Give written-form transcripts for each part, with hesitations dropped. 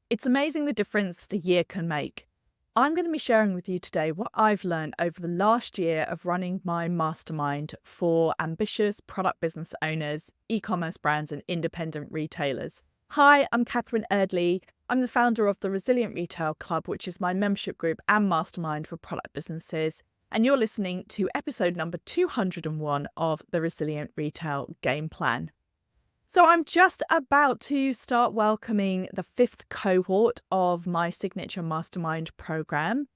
It's amazing the difference that a year can make. I'm going to be sharing with you today what I've learned over the last year of running my mastermind for ambitious product business owners, e-commerce brands, and independent retailers. Hi, I'm Catherine Erdley. I'm the founder of the Resilient Retail Club, which is my membership group and mastermind for product businesses. And you're listening to episode number 201 of the Resilient Retail Game Plan. So I'm just about to start welcoming the fifth cohort of my signature mastermind program,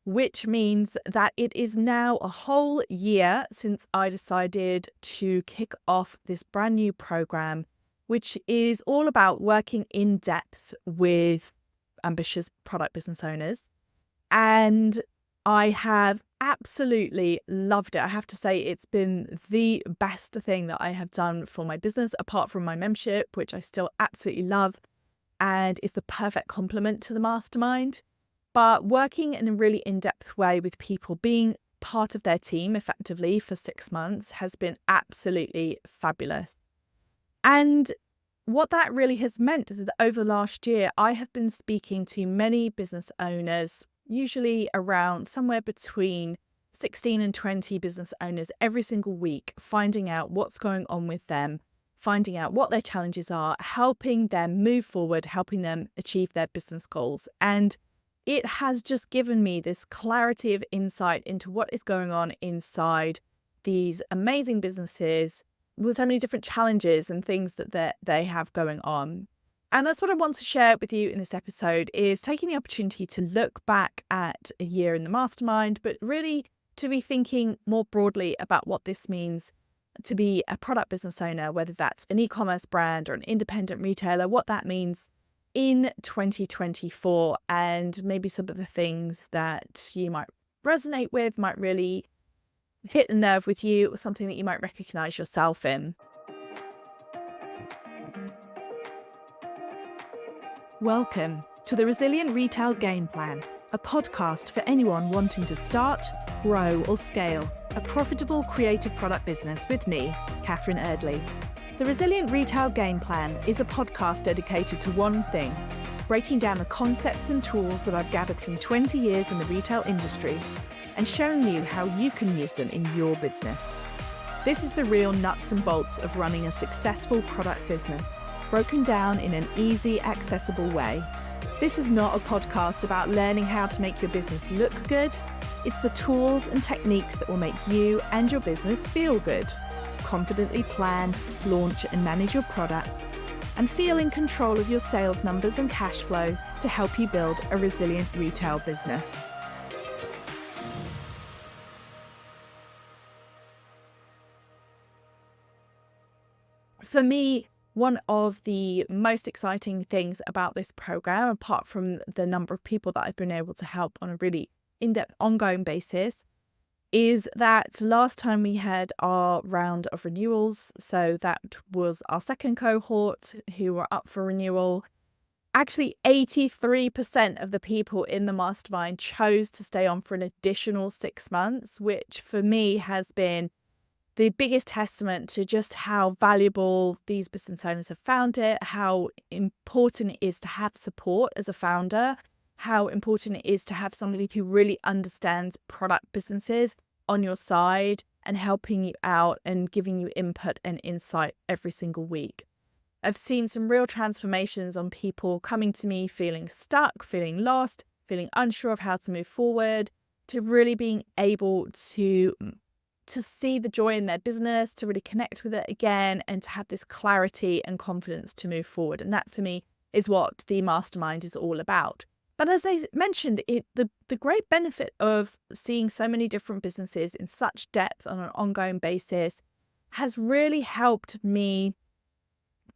which means that it is now a whole year since I decided to kick off this brand new program, which is all about working in depth with ambitious product business owners. And I have absolutely loved it. I have to say it's been the best thing that I have done for my business, apart from my membership, which I still absolutely love and is the perfect complement to the mastermind. But working in a really in-depth way with people, being part of their team effectively for 6 months has been absolutely fabulous. And what that really has meant is that over the last year, I have been speaking to many business owners, usually around somewhere between 16 and 20 business owners every single week, finding out what's going on with them, finding out what their challenges are, helping them move forward, helping them achieve their business goals. And it has just given me this clarity of insight into what is going on inside these amazing businesses with so many different challenges and things that they have going on. And that's what I want to share with you in this episode, is taking the opportunity to look back at a year in the mastermind, but really to be thinking more broadly about what this means to be a product business owner, whether that's an e-commerce brand or an independent retailer, what that means in 2024, and maybe some of the things that you might resonate with, might really hit a nerve with you, or something that you might recognize yourself in. Welcome to the Resilient Retail Game Plan, a podcast for anyone wanting to start, grow, or scale a profitable creative product business with me, Catherine Erdley. The Resilient Retail Game Plan is a podcast dedicated to one thing: breaking down the concepts and tools that I've gathered from 20 years in the retail industry and showing you how you can use them in your business. This is the real nuts and bolts of running a successful product business, broken down in an easy, accessible way. This is not a podcast about learning how to make your business look good. It's the tools and techniques that will make you and your business feel good. Confidently plan, launch, and manage your product, and feel in control of your sales numbers and cash flow to help you build a resilient retail business. For me, one of the most exciting things about this program, apart from the number of people that I've been able to help on a really in-depth, ongoing basis, is that last time we had our round of renewals, so that was our second cohort who were up for renewal. Actually, 83% of the people in the mastermind chose to stay on for an additional 6 months, which for me has been the biggest testament to just how valuable these business owners have found it, how important it is to have support as a founder, how important it is to have somebody who really understands product businesses on your side and helping you out and giving you input and insight every single week. I've seen some real transformations on people coming to me feeling stuck, feeling lost, feeling unsure of how to move forward, to really being able to see the joy in their business, to really connect with it again, and to have this clarity and confidence to move forward. And that for me is what the mastermind is all about. But as I mentioned, the great benefit of seeing so many different businesses in such depth on an ongoing basis has really helped me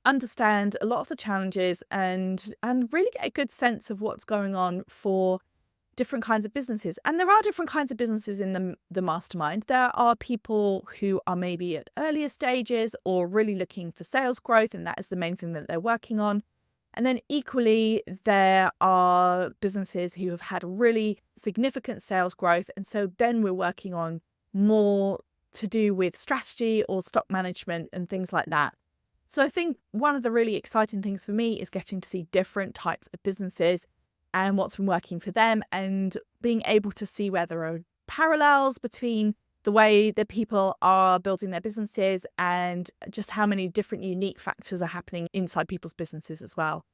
understand a lot of the challenges and really get a good sense of what's going on for different kinds of businesses. And there are different kinds of businesses in the mastermind. There are people who are maybe at earlier stages or really looking for sales growth, and that is the main thing that they're working on. And then equally, there are businesses who have had really significant sales growth. And so then we're working on more to do with strategy or stock management and things like that. So I think one of the really exciting things for me is getting to see different types of businesses and what's been working for them, and being able to see where there are parallels between the way that people are building their businesses and just how many different unique factors are happening inside people's businesses as well.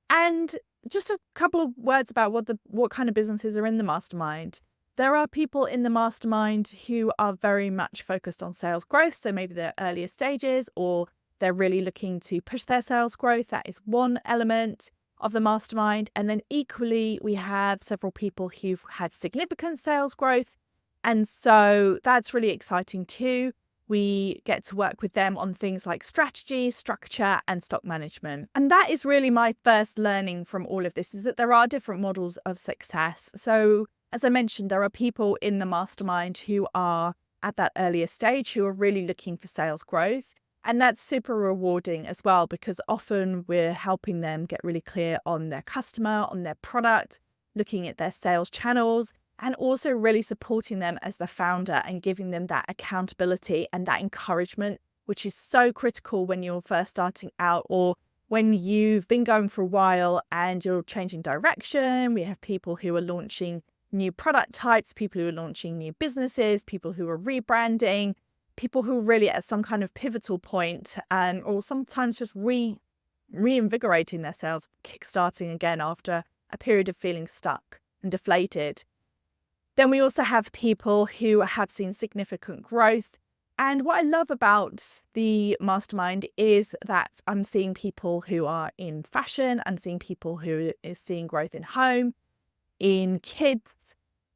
And just a couple of words about what kind of businesses are in the mastermind. There are people in the mastermind who are very much focused on sales growth. So maybe they're earlier stages, or they're really looking to push their sales growth. That is one element of the mastermind. And then equally, we have several people who've had significant sales growth. And so that's really exciting too. We get to work with them on things like strategy, structure, and stock management. And that is really my first learning from all of this, is that there are different models of success. So as I mentioned, there are people in the mastermind who are at that earlier stage who are really looking for sales growth. And that's super rewarding as well, because often we're helping them get really clear on their customer, on their product, looking at their sales channels, and also really supporting them as the founder and giving them that accountability and that encouragement, which is so critical when you're first starting out, or when you've been going for a while and you're changing direction. We have people who are launching new product types, people who are launching new businesses, people who are rebranding, people who are really at some kind of pivotal point, and or sometimes just reinvigorating their sales, kickstarting again after a period of feeling stuck and deflated. Then we also have people who have seen significant growth. And what I love about the mastermind is that I'm seeing people who are in fashion, I'm seeing people who is seeing growth in home, in kids,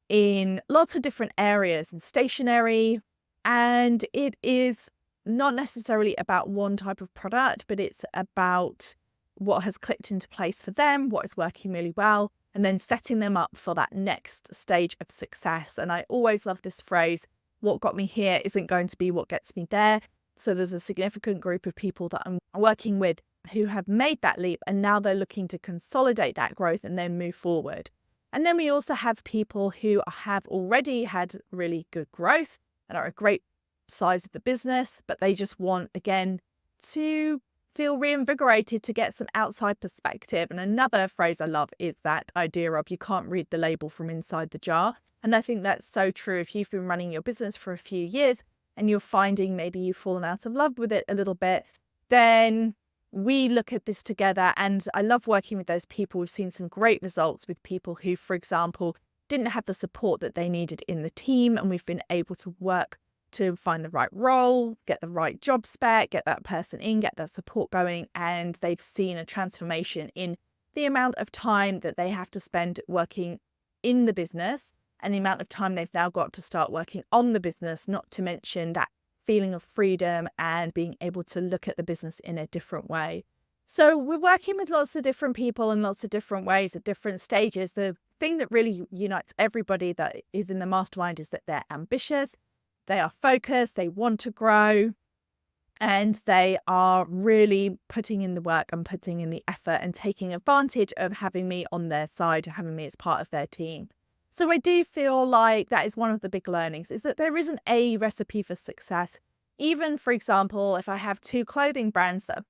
in lots of different areas, in stationery. And it is not necessarily about one type of product, but it's about what has clicked into place for them, what is working really well, and then setting them up for that next stage of success. And I always love this phrase, what got me here isn't going to be what gets me there. So there's a significant group of people that I'm working with who have made that leap, and now they're looking to consolidate that growth and then move forward. And then we also have people who have already had really good growth and are a great size of the business, but they just want, again, to feel reinvigorated, to get some outside perspective. And another phrase I love is that idea of you can't read the label from inside the jar. And I think that's so true. If you've been running your business for a few years and you're finding maybe you've fallen out of love with it a little bit, then we look at this together. And I love working with those people. We've seen some great results with people who, for example, didn't have the support that they needed in the team, and we've been able to work to find the right role, get the right job spec, get that person in, get that support going, and they've seen a transformation in the amount of time that they have to spend working in the business and the amount of time they've now got to start working on the business, not to mention that feeling of freedom and being able to look at the business in a different way. So we're working with lots of different people in lots of different ways at different stages. The thing that really unites everybody that is in the mastermind is that they're ambitious, they are focused, they want to grow, and they are really putting in the work and putting in the effort and taking advantage of having me on their side, having me as part of their team. So I do feel like that is one of the big learnings, is that there isn't a recipe for success. Even, for example, if I have two clothing brands that are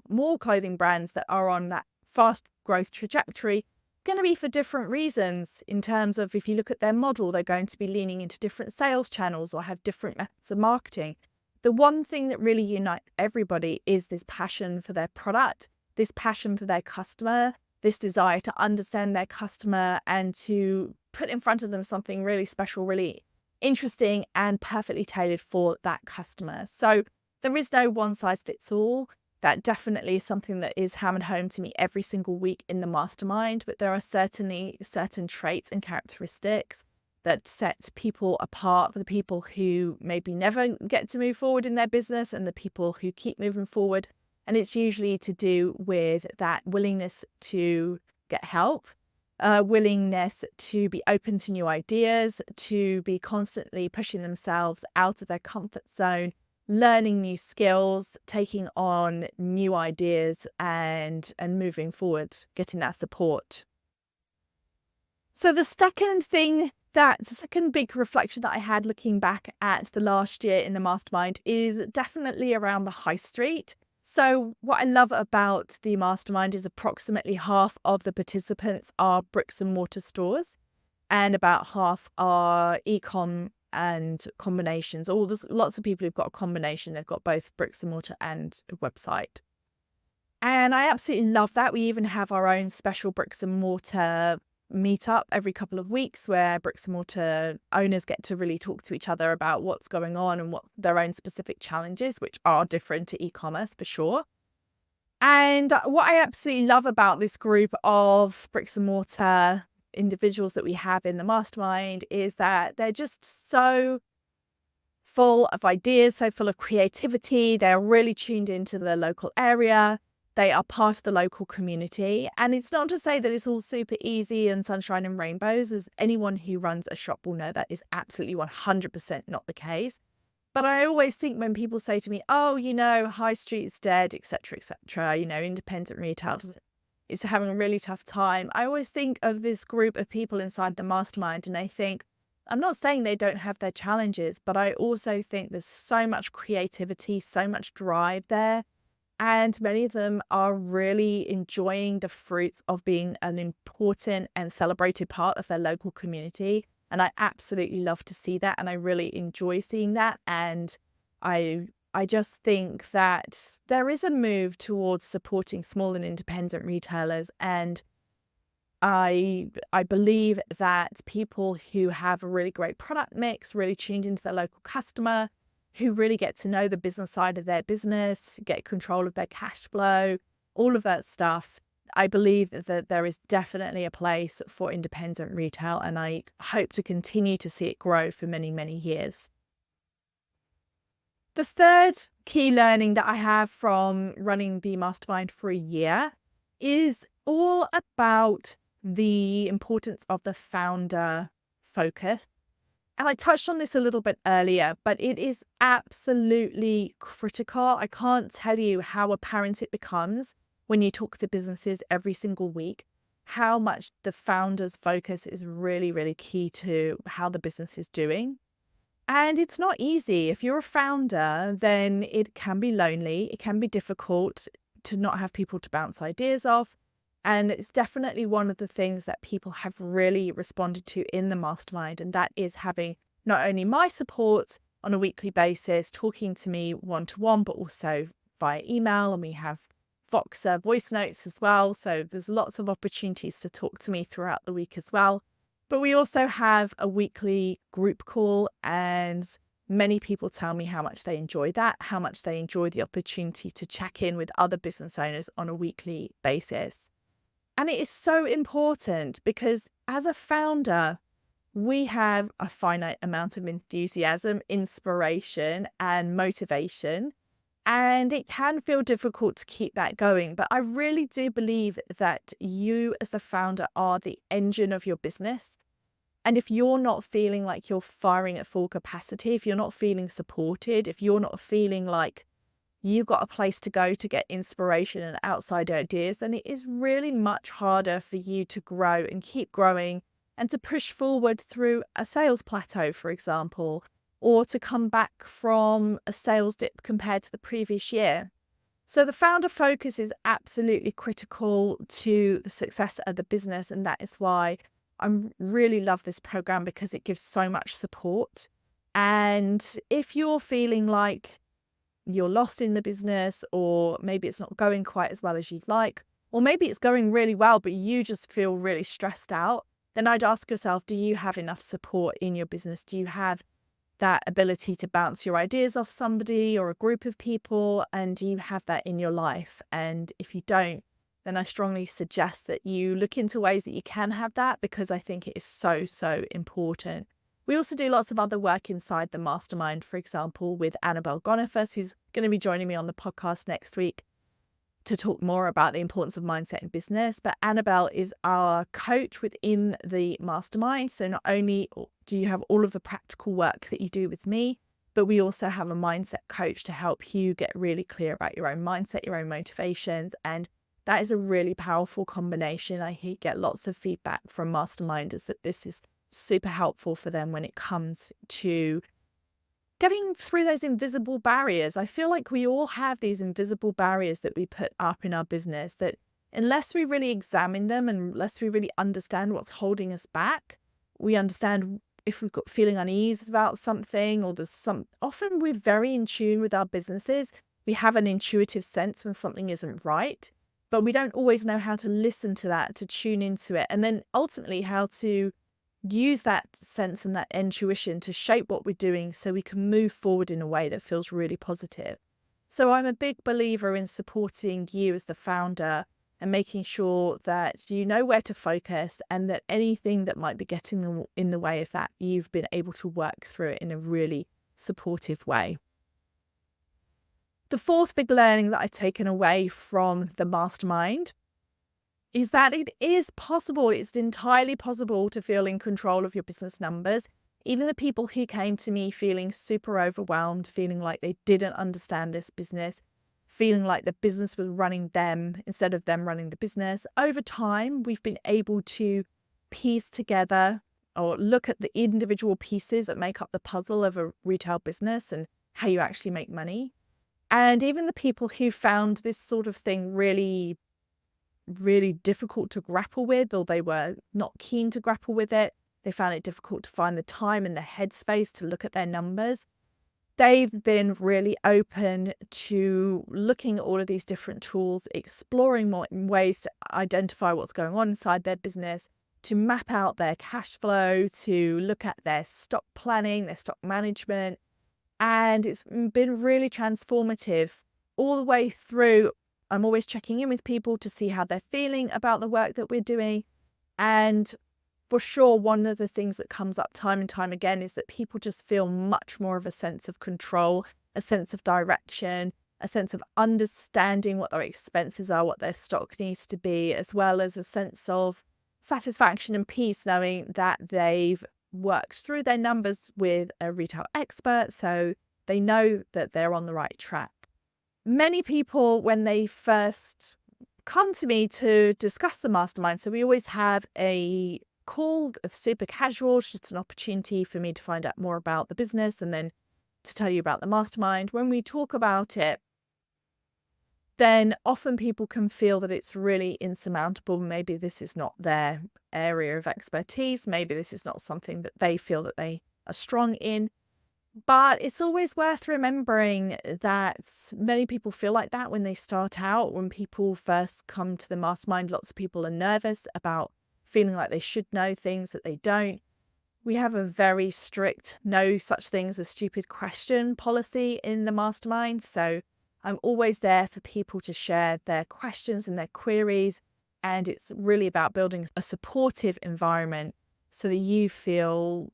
more clothing brands that are on that fast growth trajectory, going to be for different reasons. In terms of, if you look at their model, they're going to be leaning into different sales channels or have different methods of marketing. The one thing that really unites everybody is this passion for their product, this passion for their customer, this desire to understand their customer and to put in front of them something really special, really interesting, and perfectly tailored for that customer. So there is no one size fits all. That definitely is something that is hammered home to me every single week in the mastermind, but there are certainly certain traits and characteristics that set people apart, for the people who maybe never get to move forward in their business and the people who keep moving forward. And it's usually to do with that willingness to get help, willingness to be open to new ideas, to be constantly pushing themselves out of their comfort zone, learning new skills, taking on new ideas, and moving forward, getting that support. So the second big reflection that I had looking back at the last year in the mastermind is definitely around the high street. So what I love about the mastermind is approximately half of the participants are bricks and mortar stores, and about half are e-com and combinations. There's lots of people who've got a combination. They've got both bricks and mortar and a website. And I absolutely love that. We even have our own special bricks and mortar meetup every couple of weeks where bricks and mortar owners get to really talk to each other about what's going on and what their own specific challenges, which are different to e-commerce for sure. And what I absolutely love about this group of bricks and mortar individuals that we have in the mastermind is that they're just so full of ideas, so full of creativity. They're really tuned into the local area. They are part of the local community. And it's not to say that it's all super easy and sunshine and rainbows, as anyone who runs a shop will know that is absolutely 100% not the case. But I always think when people say to me, oh, high street's dead, etc., etc., independent retail is having a really tough time. I always think of this group of people inside the mastermind and I think, I'm not saying they don't have their challenges, but I also think there's so much creativity, so much drive there. And many of them are really enjoying the fruits of being an important and celebrated part of their local community. And I absolutely love to see that. And I really enjoy seeing that. And I just think that there is a move towards supporting small and independent retailers. And I believe that people who have a really great product mix, really tuned into their local customer, who really get to know the business side of their business, get control of their cash flow, all of that stuff, I believe that there is definitely a place for independent retail, and I hope to continue to see it grow for many, many years. The third key learning that I have from running the mastermind for a year is all about the importance of the founder focus. And I touched on this a little bit earlier, but it is absolutely critical. I can't tell you how apparent it becomes when you talk to businesses every single week, how much the founder's focus is really, really key to how the business is doing. And it's not easy. If you're a founder, then it can be lonely. It can be difficult to not have people to bounce ideas off. And it's definitely one of the things that people have really responded to in the mastermind. And that is having not only my support on a weekly basis, talking to me one-to-one, but also via email. And we have Voxer voice notes as well. So there's lots of opportunities to talk to me throughout the week as well. But we also have a weekly group call, and many people tell me how much they enjoy that, how much they enjoy the opportunity to check in with other business owners on a weekly basis. And it is so important because as a founder, we have a finite amount of enthusiasm, inspiration, and motivation. And it can feel difficult to keep that going. But I really do believe that you as the founder are the engine of your business. And if you're not feeling like you're firing at full capacity, if you're not feeling supported, if you're not feeling like you've got a place to go to get inspiration and outside ideas, then it is really much harder for you to grow and keep growing and to push forward through a sales plateau, for example, or to come back from a sales dip compared to the previous year. So the founder focus is absolutely critical to the success of the business. And that is why I really love this program, because it gives so much support. And if you're feeling like you're lost in the business, or maybe it's not going quite as well as you'd like, or maybe it's going really well, but you just feel really stressed out, then I'd ask yourself, do you have enough support in your business? Do you have that ability to bounce your ideas off somebody or a group of people? And do you have that in your life? And if you don't, then I strongly suggest that you look into ways that you can have that, because I think it is so, so important. We also do lots of other work inside the mastermind, for example, with Annabelle Gonifas, who's going to be joining me on the podcast next week to talk more about the importance of mindset in business. But Annabelle is our coach within the mastermind. So not only do you have all of the practical work that you do with me, but we also have a mindset coach to help you get really clear about your own mindset, your own motivations. And that is a really powerful combination. I get lots of feedback from masterminders that this is super helpful for them when it comes to getting through those invisible barriers. I feel like we all have these invisible barriers that we put up in our business that unless we really examine them and unless we really understand what's holding us back, we understand if we've got feeling unease about something or often we're very in tune with our businesses. We have an intuitive sense when something isn't right, but we don't always know how to listen to that, to tune into it, and then ultimately how to use that sense and that intuition to shape what we're doing so we can move forward in a way that feels really positive. So I'm a big believer in supporting you as the founder and making sure that you know where to focus and that anything that might be getting in the way of that, you've been able to work through it in a really supportive way. The fourth big learning that I've taken away from the mastermind is that it is possible. It's entirely possible to feel in control of your business numbers. Even the people who came to me feeling super overwhelmed, feeling like they didn't understand this business, feeling like the business was running them instead of them running the business. Over time, we've been able to piece together or look at the individual pieces that make up the puzzle of a retail business and how you actually make money. And even the people who found this sort of thing really difficult to grapple with, or they were not keen to grapple with it, they found it difficult to find the time and the headspace to look at their numbers. They've been really open to looking at all of these different tools, exploring more ways to identify what's going on inside their business, to map out their cash flow, to look at their stock planning, their stock management. And it's been really transformative all the way through. I'm always checking in with people to see how they're feeling about the work that we're doing. And for sure, one of the things that comes up time and time again is that people just feel much more of a sense of control, a sense of direction, a sense of understanding what their expenses are, what their stock needs to be, as well as a sense of satisfaction and peace knowing that they've worked through their numbers with a retail expert, so they know that they're on the right track. Many people, when they first come to me to discuss the mastermind, so we always have a call, super casual, it's just an opportunity for me to find out more about the business and then to tell you about the mastermind. When we talk about it, then often people can feel that it's really insurmountable. Maybe this is not their area of expertise. Maybe this is not something that they feel that they are strong in. But it's always worth remembering that many people feel like that when they start out. When people first come to the mastermind, lots of people are nervous about feeling like they should know things that they don't. We have a very strict no such things as stupid question policy in the mastermind. So I'm always there for people to share their questions and their queries. And it's really about building a supportive environment so that you feel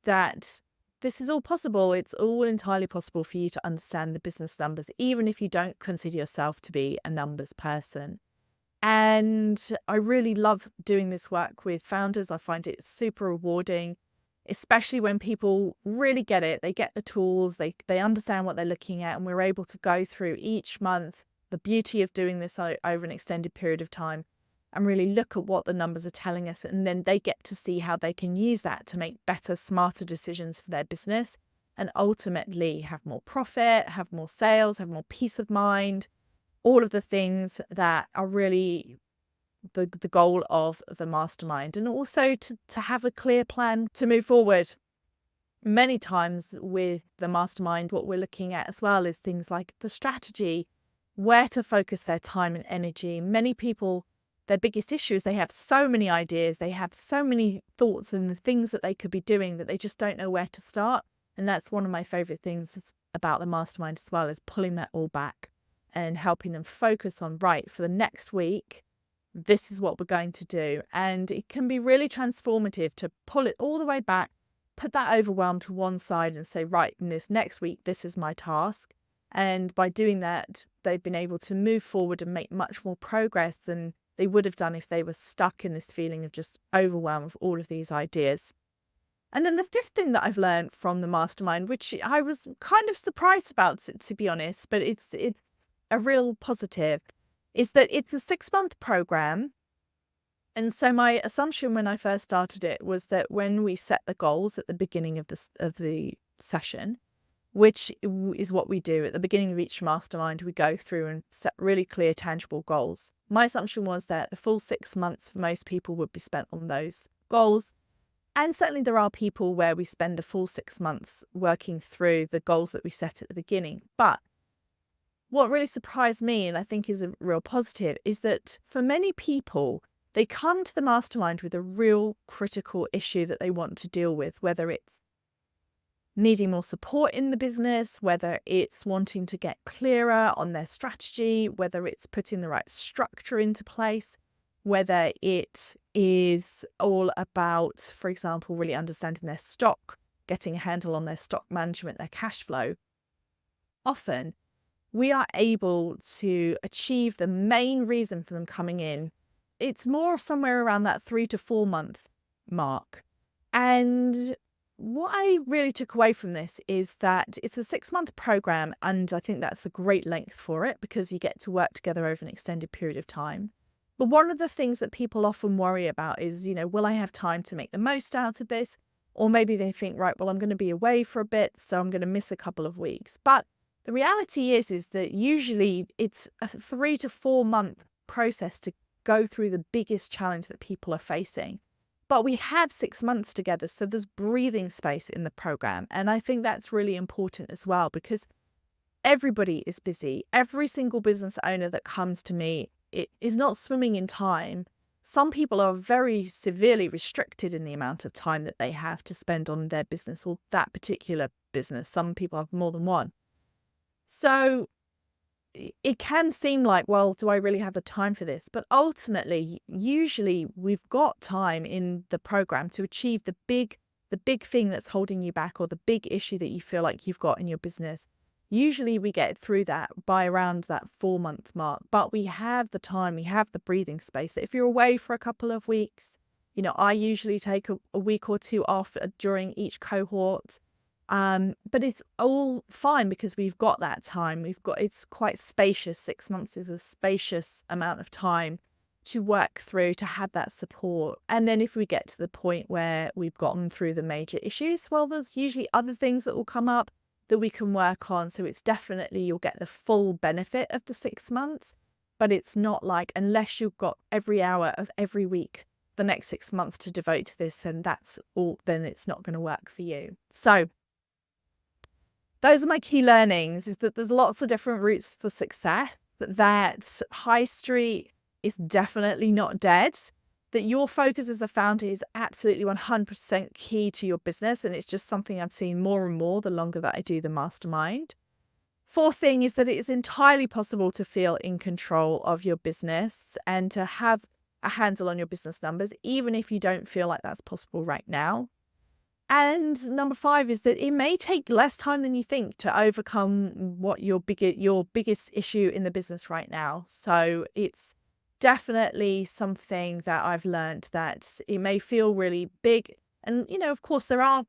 that this is all possible. It's all entirely possible for you to understand the business numbers, even if you don't consider yourself to be a numbers person. And I really love doing this work with founders. I find it super rewarding, especially when people really get it. They get the tools, they understand what they're looking at, and we're able to go through each month, the beauty of doing this over an extended period of time, and really look at what the numbers are telling us. And then they get to see how they can use that to make better, smarter decisions for their business and ultimately have more profit, have more sales, have more peace of mind, all of the things that are really the goal of the mastermind. And also to have a clear plan to move forward. Many times with the mastermind, what we're looking at as well is things like the strategy, where to focus their time and energy. Many people, their biggest issue is they have so many ideas, they have so many thoughts and the things that they could be doing that they just don't know where to start. And that's one of my favorite things about the mastermind as well, is pulling that all back and helping them focus on, right, for the next week, this is what we're going to do. And it can be really transformative to pull it all the way back, put that overwhelm to one side and say, right, in this next week, this is my task. And by doing that, they've been able to move forward and make much more progress than they would have done if they were stuck in this feeling of just overwhelm with all of these ideas. And then the fifth thing that I've learned from the mastermind, which I was kind of surprised about, to be honest, but it's a real positive, is that it's a 6-month program. And so my assumption when I first started it was that when we set the goals at the beginning of the session, which is what we do. At the beginning of each mastermind, we go through and set really clear, tangible goals. My assumption was that the full 6 months for most people would be spent on those goals. And certainly there are people where we spend the full 6 months working through the goals that we set at the beginning. But what really surprised me, and I think is a real positive, is that for many people, they come to the mastermind with a real critical issue that they want to deal with, whether it's needing more support in the business, whether it's wanting to get clearer on their strategy, whether it's putting the right structure into place, whether it is all about, for example, really understanding their stock, getting a handle on their stock management, their cash flow. Often we are able to achieve the main reason for them coming in. It's more somewhere around that 3 to 4 month mark. And what I really took away from this is that it's a 6-month program, and I think that's a great length for it because you get to work together over an extended period of time. But one of the things that people often worry about is, will I have time to make the most out of this? Or maybe they think, right, well, I'm going to be away for a bit, so I'm going to miss a couple of weeks. But the reality is that usually it's a 3 to 4 month process to go through the biggest challenge that people are facing. But we have 6 months together, so there's breathing space in the program. And I think that's really important as well, because everybody is busy. Every single business owner that comes to me is not swimming in time. Some people are very severely restricted in the amount of time that they have to spend on their business or that particular business. Some people have more than one. So it can seem like, well, do I really have the time for this? But ultimately, usually we've got time in the program to achieve the big thing that's holding you back, or the big issue that you feel like you've got in your business. Usually we get through that by around that 4-month mark, but we have the time, we have the breathing space that if you're away for a couple of weeks, I usually take a week or two off during each cohort. But it's all fine because we've got that time. It's quite spacious. 6 months is a spacious amount of time to work through, to have that support. And then if we get to the point where we've gotten through the major issues, well, there's usually other things that will come up that we can work on. So it's definitely, you'll get the full benefit of the 6 months, but it's not like, unless you've got every hour of every week the next 6 months to devote to this, and that's all, then it's not going to work for you. So those are my key learnings, is that there's lots of different routes for success, that high street is definitely not dead, that your focus as a founder is absolutely 100% key to your business. And it's just something I've seen more and more the longer that I do the mastermind. Fourth thing is that it is entirely possible to feel in control of your business and to have a handle on your business numbers, even if you don't feel like that's possible right now. And number 5 is that it may take less time than you think to overcome what your biggest issue in the business right now. So it's definitely something that I've learned, that it may feel really big. And, of course, there are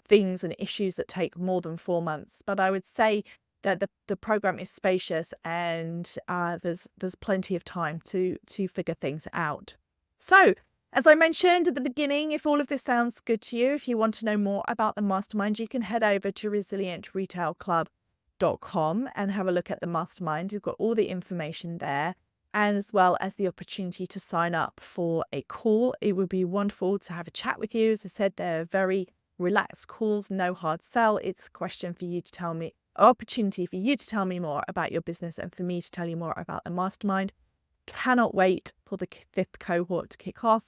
things and issues that take more than 4 months, but I would say that the program is spacious, and there's plenty of time to figure things out. So, as I mentioned at the beginning, if all of this sounds good to you, if you want to know more about the mastermind, you can head over to resilientretailclub.com and have a look at the mastermind. You've got all the information there, and as well as the opportunity to sign up for a call. It would be wonderful to have a chat with you. As I said, they're very relaxed calls, no hard sell. It's a opportunity for you to tell me more about your business and for me to tell you more about the mastermind. Cannot wait for the 5th cohort to kick off.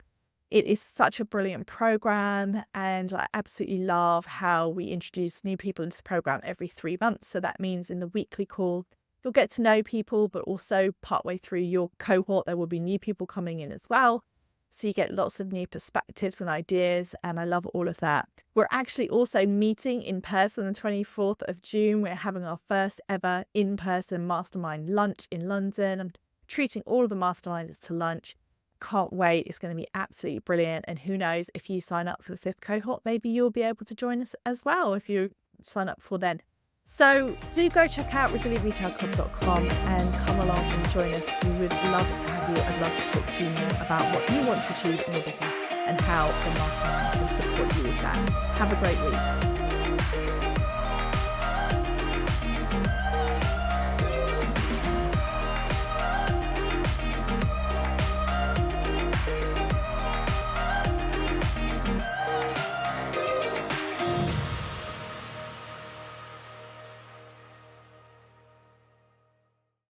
It is such a brilliant program, and I absolutely love how we introduce new people into the program every 3 months. So that means in the weekly call, you'll get to know people, but also partway through your cohort, there will be new people coming in as well. So you get lots of new perspectives and ideas, and I love all of that. We're actually also meeting in person on the 24th of June. We're having our first ever in-person mastermind lunch in London. I'm treating all of the masterminders to lunch. Can't wait. It's going to be absolutely brilliant. And who knows, if you sign up for the 5th cohort, maybe you'll be able to join us as well if you sign up for then. So do go check out resilientretailclub.com and come along and join us. We would love to have you. I'd love to talk to you more about what you want to achieve in your business and how the mastermind can support you with that. Have a great week.